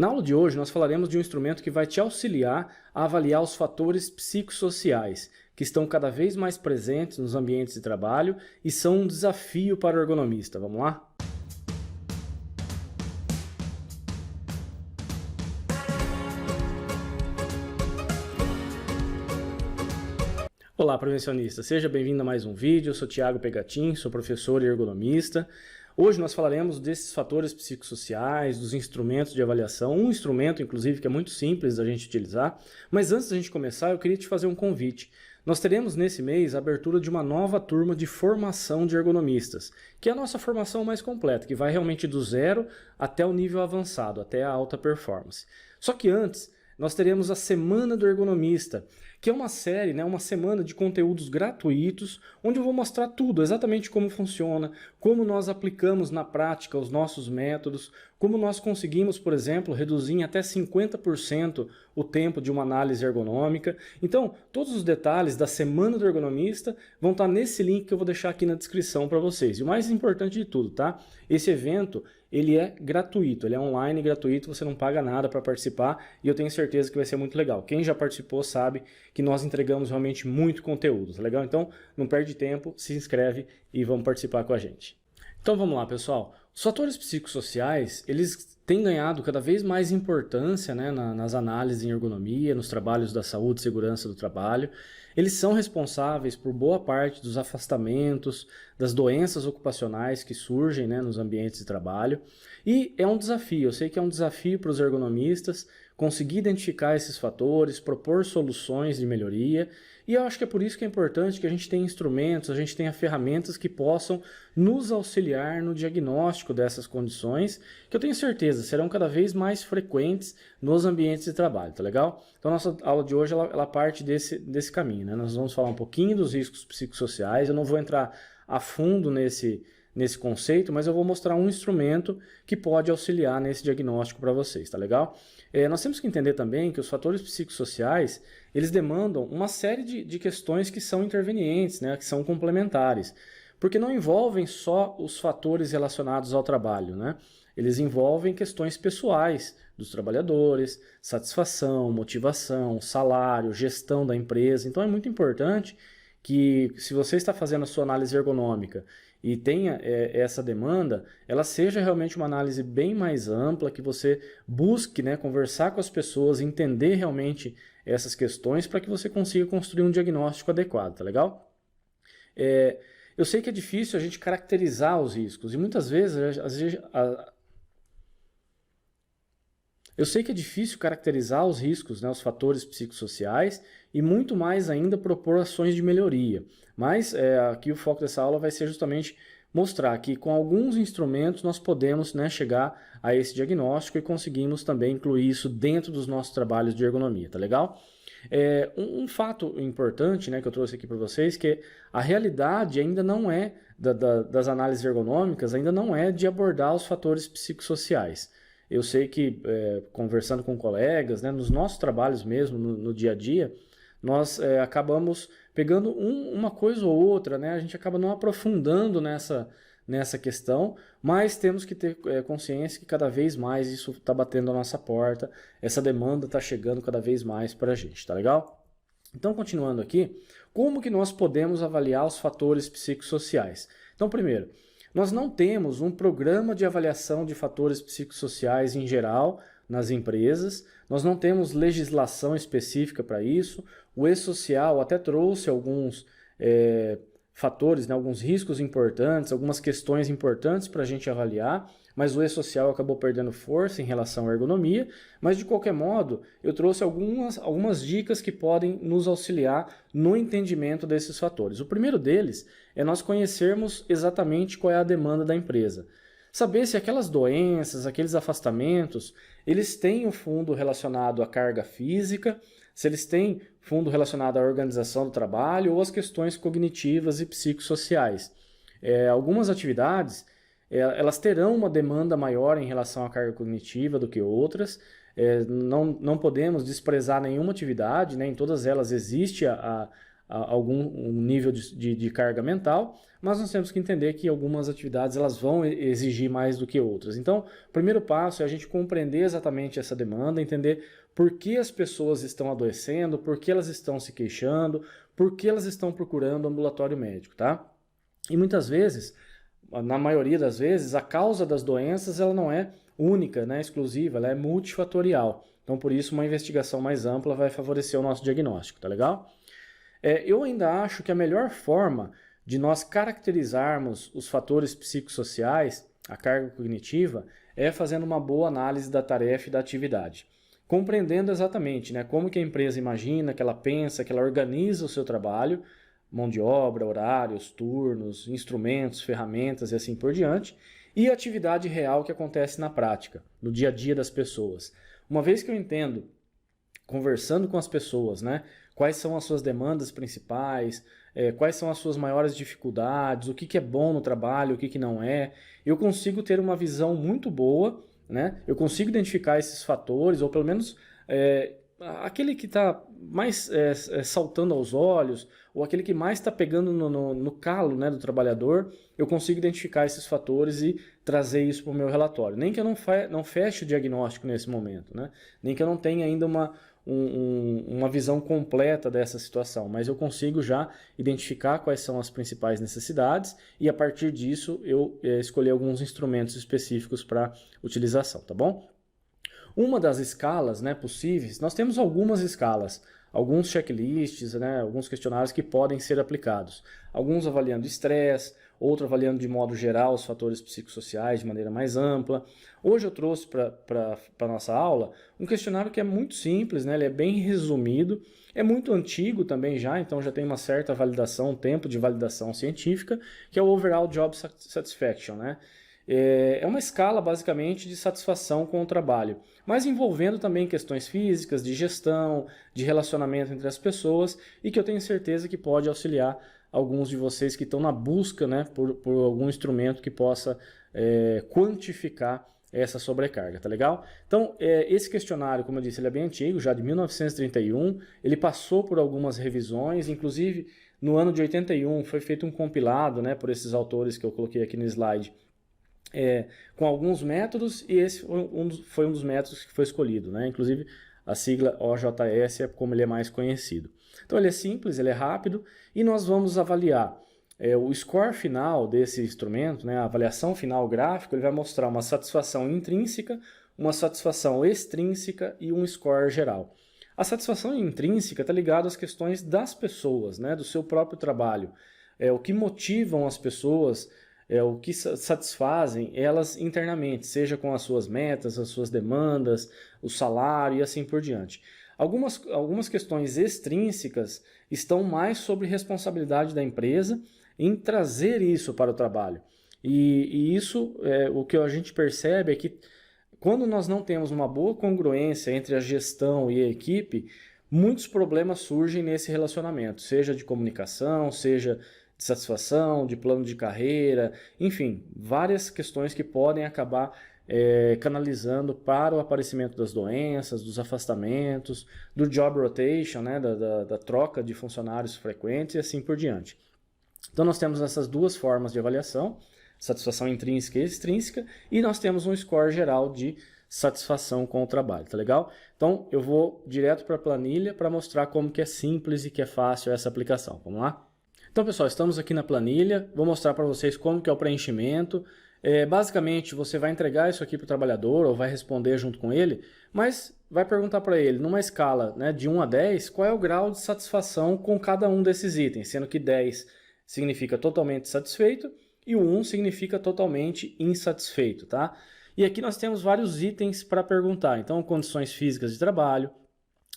Na aula de hoje, nós falaremos de um instrumento que vai te auxiliar a avaliar os fatores psicossociais, que estão cada vez mais presentes nos ambientes de trabalho e são um desafio para o ergonomista. Vamos lá? Olá, prevencionista! Seja bem-vindo a mais um vídeo. Eu sou Thiago Pegatin, sou professor e ergonomista. Hoje nós falaremos desses fatores psicossociais, dos instrumentos de avaliação, um instrumento, inclusive, que é muito simples da gente utilizar. Mas antes da gente começar, eu queria te fazer um convite. Nós teremos nesse mês a abertura de uma nova turma de formação de ergonomistas, que é a nossa formação mais completa, que vai realmente do zero até o nível avançado, até a alta performance. Só que antes, nós teremos a Semana do Ergonomista, que é uma série, uma semana de conteúdos gratuitos, onde eu vou mostrar tudo, exatamente como funciona, como nós aplicamos na prática os nossos métodos, como nós conseguimos, por exemplo, reduzir em até 50% o tempo de uma análise ergonômica. Então, todos os detalhes da Semana do Ergonomista vão estar nesse link que eu vou deixar aqui na descrição para vocês. E o mais importante de tudo, tá? Esse evento, ele é gratuito, ele é online, gratuito, você não paga nada para participar e eu tenho certeza que vai ser muito legal. Quem já participou sabe que nós entregamos realmente muito conteúdo, tá legal? Então, não perde tempo, se inscreve e vamos participar com a gente. Então vamos lá, pessoal. Os fatores psicossociais, eles têm ganhado cada vez mais importância nas análises em ergonomia, nos trabalhos da saúde e segurança do trabalho. Eles são responsáveis por boa parte dos afastamentos, das doenças ocupacionais que surgem nos ambientes de trabalho. E é um desafio, eu sei que é um desafio para os ergonomistas conseguir identificar esses fatores, propor soluções de melhoria. E eu acho que é por isso que é importante que a gente tenha instrumentos, a gente tenha ferramentas que possam nos auxiliar no diagnóstico dessas condições, que eu tenho certeza serão cada vez mais frequentes nos ambientes de trabalho, tá legal? Então a nossa aula de hoje ela parte desse caminho, Nós vamos falar um pouquinho dos riscos psicossociais, eu não vou entrar a fundo nesse conceito, mas eu vou mostrar um instrumento que pode auxiliar nesse diagnóstico para vocês, tá legal? Nós temos que entender também que os fatores psicossociais, eles demandam uma série de questões que são intervenientes, que são complementares, porque não envolvem só os fatores relacionados ao trabalho, Eles envolvem questões pessoais dos trabalhadores, satisfação, motivação, salário, gestão da empresa. Então é muito importante que, se você está fazendo a sua análise ergonômica e tenha essa demanda, ela seja realmente uma análise bem mais ampla, que você busque conversar com as pessoas, entender realmente essas questões para que você consiga construir um diagnóstico adequado, tá legal? Eu sei que é difícil a gente caracterizar os riscos e muitas vezes, eu sei que é difícil caracterizar os riscos, os fatores psicossociais e muito mais ainda propor ações de melhoria. Mas aqui o foco dessa aula vai ser justamente mostrar que com alguns instrumentos nós podemos chegar a esse diagnóstico e conseguimos também incluir isso dentro dos nossos trabalhos de ergonomia, tá legal? Um fato importante que eu trouxe aqui para vocês, que a realidade ainda não é, das análises ergonômicas, ainda não é de abordar os fatores psicossociais. Eu sei que, conversando com colegas, nos nossos trabalhos mesmo, no dia a dia, nós acabamos pegando uma coisa ou outra, a gente acaba não aprofundando nessa questão, mas temos que ter consciência que cada vez mais isso está batendo a nossa porta, essa demanda está chegando cada vez mais para a gente, tá legal? Então, continuando aqui, como que nós podemos avaliar os fatores psicossociais? Então, primeiro, nós não temos um programa de avaliação de fatores psicossociais em geral nas empresas, nós não temos legislação específica para isso. O E-Social até trouxe alguns fatores, alguns riscos importantes, algumas questões importantes para a gente avaliar, mas o E-Social acabou perdendo força em relação à ergonomia, mas de qualquer modo eu trouxe algumas dicas que podem nos auxiliar no entendimento desses fatores. O primeiro deles é nós conhecermos exatamente qual é a demanda da empresa. Saber se aquelas doenças, aqueles afastamentos, eles têm um fundo relacionado à carga física, se eles têm fundo relacionado à organização do trabalho ou às questões cognitivas e psicossociais. Algumas atividades, elas terão uma demanda maior em relação à carga cognitiva do que outras. Não podemos desprezar nenhuma atividade, em todas elas existe um nível de carga mental, mas nós temos que entender que algumas atividades elas vão exigir mais do que outras. Então, o primeiro passo é a gente compreender exatamente essa demanda, entender por que as pessoas estão adoecendo, por que elas estão se queixando, por que elas estão procurando ambulatório médico, tá? E muitas vezes, na maioria das vezes, a causa das doenças ela não é única, né, exclusiva, ela é multifatorial. Então, por isso, uma investigação mais ampla vai favorecer o nosso diagnóstico, tá legal? Eu ainda acho que a melhor forma de nós caracterizarmos os fatores psicossociais, a carga cognitiva, é fazendo uma boa análise da tarefa e da atividade. Compreendendo exatamente, né, como que a empresa imagina, que ela pensa, que ela organiza o seu trabalho, mão de obra, horários, turnos, instrumentos, ferramentas e assim por diante, e a atividade real que acontece na prática, no dia a dia das pessoas. Uma vez que eu entendo, conversando com as pessoas, né, quais são as suas demandas principais, quais são as suas maiores dificuldades, o que é bom no trabalho, o que não é, eu consigo ter uma visão muito boa, né? Eu consigo identificar esses fatores, ou pelo menos aquele que está mais saltando aos olhos, ou aquele que mais está pegando no calo, né, do trabalhador, eu consigo identificar esses fatores e trazer isso para o meu relatório. Nem que eu não feche o diagnóstico nesse momento, né? Nem que eu não tenha ainda uma visão completa dessa situação, mas eu consigo já identificar quais são as principais necessidades e a partir disso eu escolher alguns instrumentos específicos para utilização, tá bom? Uma das escalas, né, possíveis, nós temos algumas escalas, alguns checklists, né, alguns questionários que podem ser aplicados, alguns avaliando estresse, outro avaliando de modo geral os fatores psicossociais de maneira mais ampla. Hoje eu trouxe para a nossa aula um questionário que é muito simples, né? Ele é bem resumido, é muito antigo também já, então já tem uma certa validação, um tempo de validação científica, que é o Overall Job Satisfaction, né? É uma escala basicamente de satisfação com o trabalho, mas envolvendo também questões físicas, de gestão, de relacionamento entre as pessoas e que eu tenho certeza que pode auxiliar alguns de vocês que estão na busca, né, por algum instrumento que possa quantificar essa sobrecarga, tá legal? Então, esse questionário, como eu disse, ele é bem antigo, já de 1931, ele passou por algumas revisões, inclusive no ano de 81 foi feito um compilado, né, por esses autores que eu coloquei aqui no slide, com alguns métodos, e esse foi um dos métodos que foi escolhido, né? Inclusive a sigla OJS é como ele é mais conhecido. Então ele é simples, ele é rápido, e nós vamos avaliar o score final desse instrumento, né? A avaliação final gráfico, ele vai mostrar uma satisfação intrínseca, uma satisfação extrínseca e um score geral. A satisfação intrínseca está ligada às questões das pessoas, né? Do seu próprio trabalho, o que motivam as pessoas, o que satisfazem elas internamente, seja com as suas metas, as suas demandas, o salário e assim por diante. Algumas questões extrínsecas estão mais sobre responsabilidade da empresa em trazer isso para o trabalho. E isso, o que a gente percebe é que quando nós não temos uma boa congruência entre a gestão e a equipe, muitos problemas surgem nesse relacionamento, seja de comunicação, seja de satisfação, de plano de carreira, enfim, várias questões que podem acabar canalizando para o aparecimento das doenças, dos afastamentos, do job rotation, né, da troca de funcionários frequentes e assim por diante. Então nós temos essas duas formas de avaliação, satisfação intrínseca e extrínseca, e nós temos um score geral de satisfação com o trabalho, tá legal? Então eu vou direto para a planilha para mostrar como que é simples e que é fácil essa aplicação. Vamos lá? Então, pessoal, estamos aqui na planilha, vou mostrar para vocês como que é o preenchimento. Basicamente, você vai entregar isso aqui para o trabalhador ou vai responder junto com ele, mas vai perguntar para ele, numa escala, né, de 1 a 10, qual é o grau de satisfação com cada um desses itens, sendo que 10 significa totalmente satisfeito e o 1 significa totalmente insatisfeito, tá? E aqui nós temos vários itens para perguntar, então condições físicas de trabalho,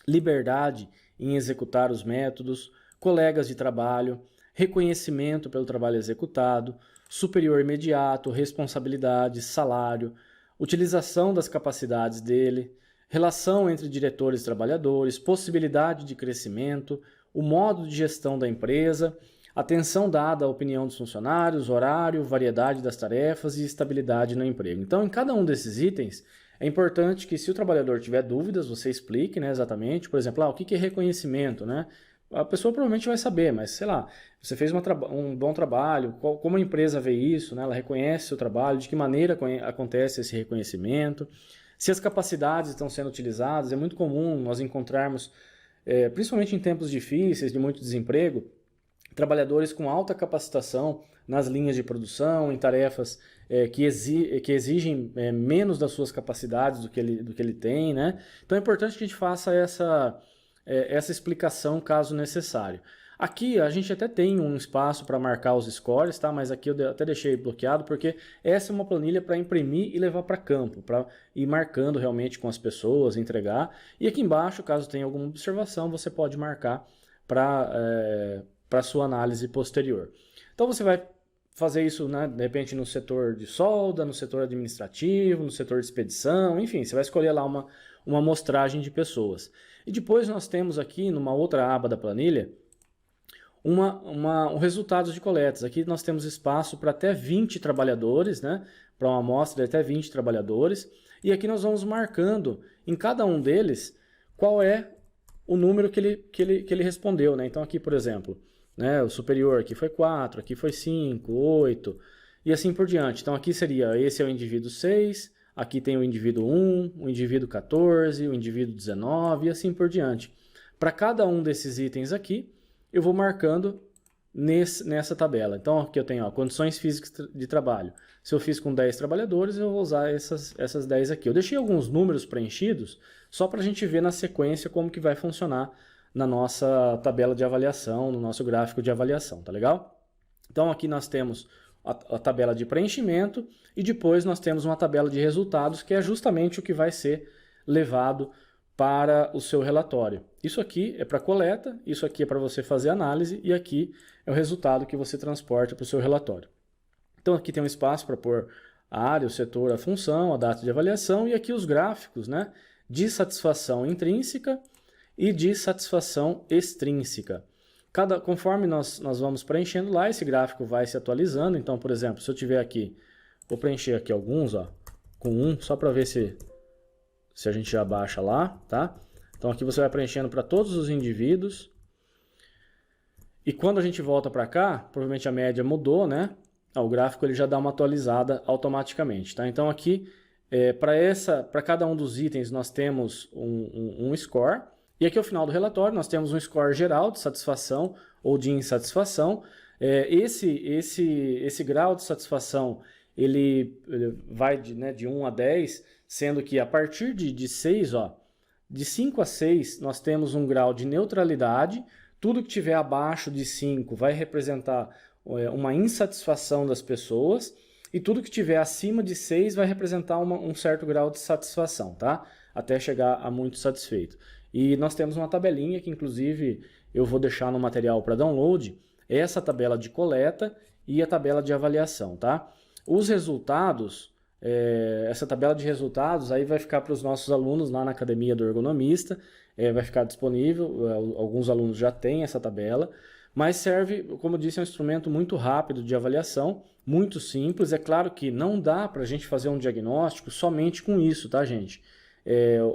liberdade em executar os métodos, colegas de trabalho, reconhecimento pelo trabalho executado, superior imediato, responsabilidade, salário, utilização das capacidades dele, relação entre diretores e trabalhadores, possibilidade de crescimento, o modo de gestão da empresa, atenção dada à opinião dos funcionários, horário, variedade das tarefas e estabilidade no emprego. Então, em cada um desses itens, é importante que se o trabalhador tiver dúvidas, você explique, né, exatamente, por exemplo, o que é reconhecimento, né? a pessoa provavelmente vai saber, mas sei lá, você fez um bom trabalho, como a empresa vê isso, né? Ela reconhece o seu trabalho, de que maneira acontece esse reconhecimento, se as capacidades estão sendo utilizadas. É muito comum nós encontrarmos, principalmente em tempos difíceis, de muito desemprego, trabalhadores com alta capacitação nas linhas de produção, em tarefas que exigem menos das suas capacidades do que ele tem, né? Então é importante que a gente faça essa explicação caso necessário. Aqui a gente até tem um espaço para marcar os scores, tá? Mas aqui eu até deixei bloqueado porque essa é uma planilha para imprimir e levar para campo, para ir marcando realmente com as pessoas, entregar. E aqui embaixo, caso tenha alguma observação, você pode marcar para sua análise posterior. Então você vai fazer isso, né, de repente no setor de solda, no setor administrativo, no setor de expedição, enfim, você vai escolher lá uma amostragem de pessoas. E depois nós temos aqui, numa outra aba da planilha, resultados de coletas. Aqui nós temos espaço para até 20 trabalhadores, né, para uma amostra de até 20 trabalhadores, e aqui nós vamos marcando em cada um deles qual é o número que ele respondeu, né? Então aqui, por exemplo, né, o superior aqui foi 4, aqui foi 5, 8 e assim por diante. Então aqui seria, esse é o indivíduo 6, aqui tem o indivíduo 1, o indivíduo 14, o indivíduo 19 e assim por diante. Para cada um desses itens aqui, eu vou marcando nessa tabela. Então aqui eu tenho condições físicas de trabalho. Se eu fiz com 10 trabalhadores, eu vou usar essas 10 aqui. Eu deixei alguns números preenchidos só para a gente ver na sequência como que vai funcionar na nossa tabela de avaliação, no nosso gráfico de avaliação, tá legal? Então aqui nós temos a tabela de preenchimento e depois nós temos uma tabela de resultados, que é justamente o que vai ser levado para o seu relatório. Isso aqui é para coleta, isso aqui é para você fazer análise e aqui é o resultado que você transporta para o seu relatório. Então aqui tem um espaço para pôr a área, o setor, a função, a data de avaliação e aqui os gráficos, né, de satisfação intrínseca e de satisfação extrínseca. Conforme nós vamos preenchendo lá, esse gráfico vai se atualizando. Então, por exemplo, se eu tiver aqui, vou preencher aqui alguns, com 1, só para ver se a gente já baixa lá, tá? Então aqui você vai preenchendo para todos os indivíduos. E quando a gente volta para cá, provavelmente a média mudou, né? O gráfico ele já dá uma atualizada automaticamente, tá? Então aqui, para cada um dos itens, nós temos um score. E aqui ao final do relatório nós temos um score geral de satisfação ou de insatisfação. Esse grau de satisfação ele vai de 1 a 10, sendo que a partir de 6, de 5 a 6 nós temos um grau de neutralidade. Tudo que tiver abaixo de 5 vai representar uma insatisfação das pessoas e tudo que tiver acima de 6 vai representar um certo grau de satisfação, tá? Até chegar a muito satisfeito. E nós temos uma tabelinha que, inclusive, eu vou deixar no material para download, essa tabela de coleta e a tabela de avaliação, tá? Os resultados, essa tabela de resultados aí vai ficar para os nossos alunos lá na Academia do Ergonomista, vai ficar disponível, alguns alunos já têm essa tabela, mas serve, como eu disse, é um instrumento muito rápido de avaliação, muito simples. É claro que não dá para a gente fazer um diagnóstico somente com isso, tá, gente?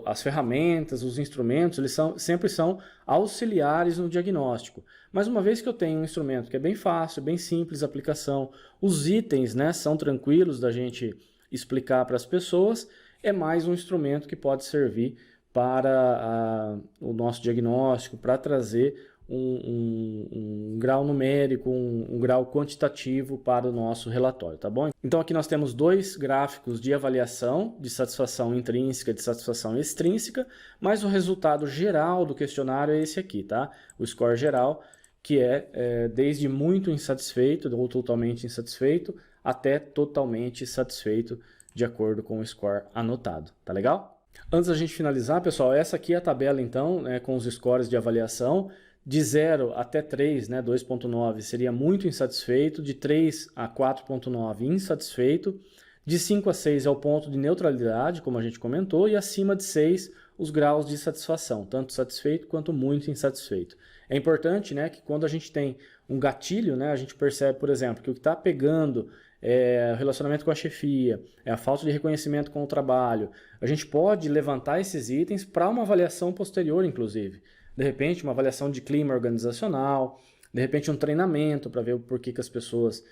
As ferramentas, os instrumentos, eles sempre são auxiliares no diagnóstico. Mas uma vez que eu tenho um instrumento que é bem fácil, bem simples a aplicação, os itens, né, são tranquilos da gente explicar para as pessoas, é mais um instrumento que pode servir para o nosso diagnóstico, para trazer um grau numérico, um grau quantitativo para o nosso relatório, tá bom? Então aqui nós temos dois gráficos de avaliação de satisfação intrínseca e de satisfação extrínseca, mas o resultado geral do questionário é esse aqui, tá? O score geral, que é desde muito insatisfeito ou totalmente insatisfeito até totalmente satisfeito, de acordo com o score anotado, tá legal? Antes da gente finalizar, pessoal, essa aqui é a tabela então, com os scores de avaliação. De 0 até 3, né, 2.9, seria muito insatisfeito. De 3 a 4.9, insatisfeito. De 5 a 6 é o ponto de neutralidade, como a gente comentou. E acima de 6, os graus de satisfação, tanto satisfeito quanto muito insatisfeito. É importante, né, que quando a gente tem um gatilho, né, a gente percebe, por exemplo, que o que está pegando é o relacionamento com a chefia, é a falta de reconhecimento com o trabalho. A gente pode levantar esses itens para uma avaliação posterior, inclusive. de repente uma avaliação de clima organizacional, de repente um treinamento para ver o porquê que as pessoas,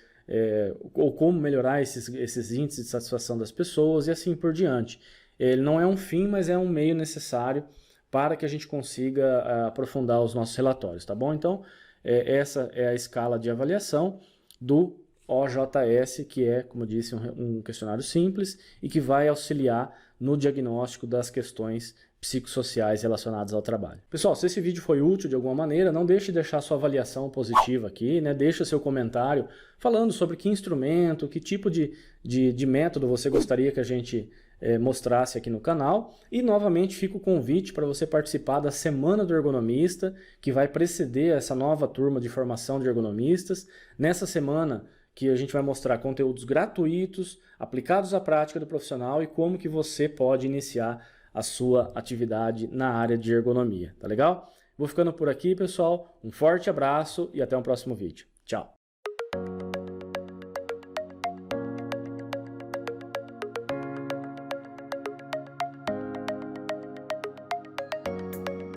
ou como melhorar esses índices de satisfação das pessoas e assim por diante. Ele não é um fim, mas é um meio necessário para que a gente consiga aprofundar os nossos relatórios, tá bom? Então, essa é a escala de avaliação do OJS, que é, como eu disse, um questionário simples e que vai auxiliar no diagnóstico das questões psicossociais relacionadas ao trabalho. Pessoal, se esse vídeo foi útil de alguma maneira, não deixe de deixar sua avaliação positiva aqui, né? Deixa seu comentário falando sobre que instrumento, que tipo de método você gostaria que a gente mostrasse aqui no canal. E novamente fica o convite para você participar da Semana do Ergonomista, que vai preceder essa nova turma de formação de ergonomistas. Nessa semana que a gente vai mostrar conteúdos gratuitos, aplicados à prática do profissional e como que você pode iniciar a sua atividade na área de ergonomia, tá legal? Vou ficando por aqui, pessoal. Um forte abraço e até o próximo vídeo. Tchau!